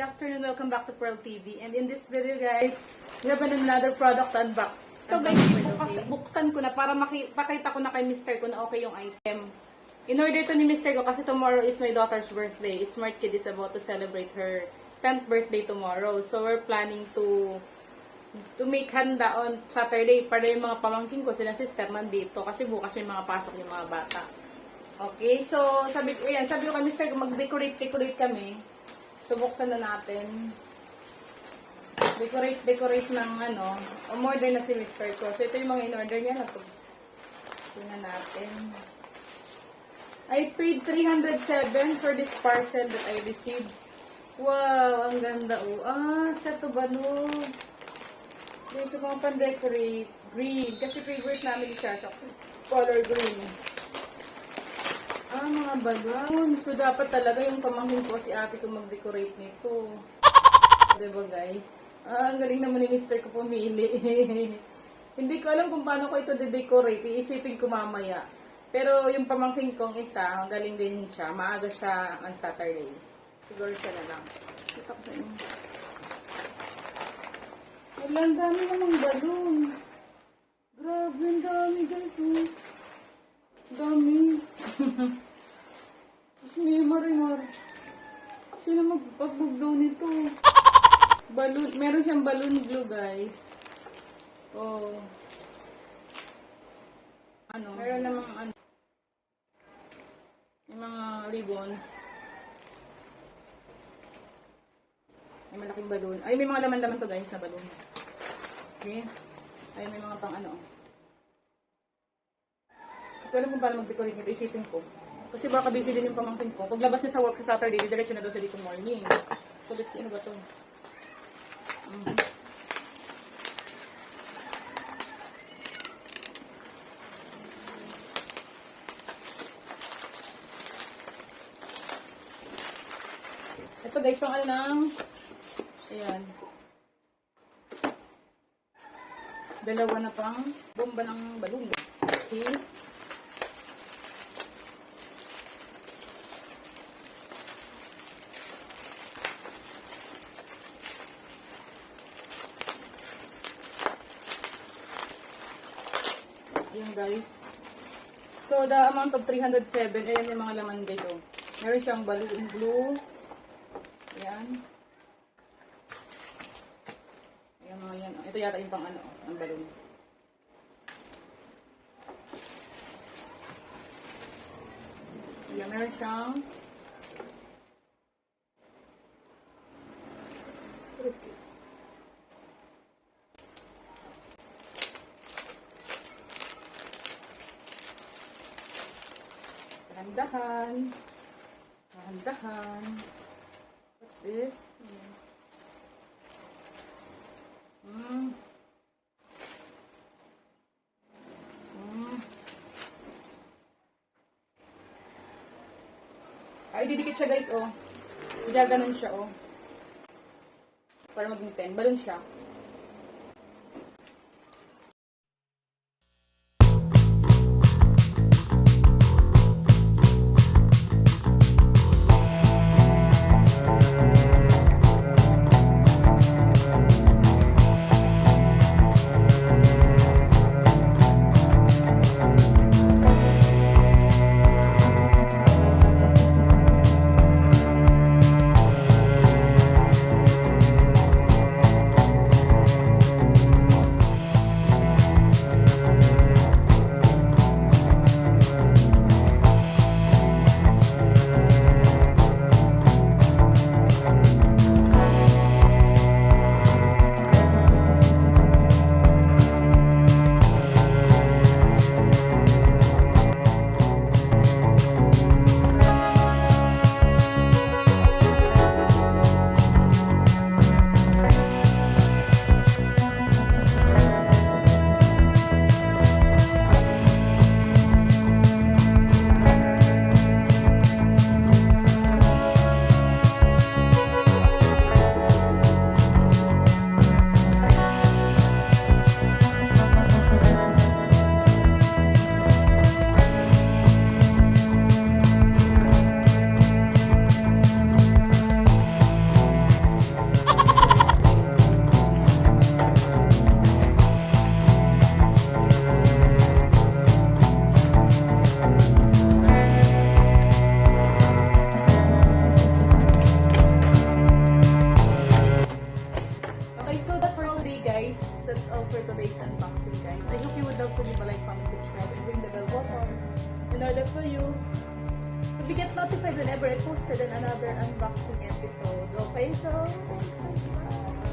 afternoon, welcome back to Pearl TV. And in this video guys, we have another product to unbox. Ito guys, buksan ko na para pakita ko na kay Mr. ko na okay yung item. In-order to ni Mr. ko kasi tomorrow is my daughter's birthday. Smart Kid is about to celebrate her 10th birthday tomorrow. So we're planning to make handa on Saturday para yung mga pamangkin ko, sila sister nandito kasi bukas may mga pasok yung mga bata. Okay, so sabi ko kay Mr. ko mag-decorate kami. So buksan na natin. Decorate ng umorder na si Mr. ko. So ito yung mga in-order niya na to. Tingnan natin. I paid 307 for this parcel that I received. Wow, ang ganda set to balloon. Dito mga pan-decorate. Green. Kasi favorite namin siya. Color green. Mga balloon. So, dapat talaga yung pamangkin ko si ate ko mag-decorate nito. Diba, guys? Ang galing naman ni Mr. ko pumili. Hindi ko alam kung paano ko ito de-decorate. Iisipin ko mamaya. Pero yung pamangkin kong isa, ang galing din siya. Maaga siya on Saturday. Siguro siya na lang. Kita ko sa inyo. Wala, ang dami namang balloon. Grabe, ang dami, guys. Dami. Tapos may marimar. Sino magpag-blow nito? Balloon. Meron siyang balloon glue, guys. Oh. Meron namang yung mga ribbons. May malaking balloon. Ay, may mga laman-laman to, guys, na balloon. Okay? Ay, may mga pang Ito alam kung paano mag-decorate nito, isipin ko. Kasi baka busy din yung pamangkin ko. Paglabas niya sa work sa Saturday, diretso na daw sa dito morning. So let's see, ano ba ito? Ito guys, pang ayan. Dalawa na pang bomba ng balloon. Okay. Ayan guys. So, the amount of 307, ayan yung mga laman dito. Meron siyang balloon blue. Ayan. Ayan mga yan. Ito yata yung pang ang balloon. Ayan, meron siyang what is this? Dahan-dahan. What's this? Ay, didikit siya guys, Gaganon siya, Para maging 10. Balon siya. that's all for today's unboxing, guys. I hope you would love to leave a like, comment, subscribe, and ring the bell button in order for you to get notified whenever I posted another unboxing episode. Okay, so thanks.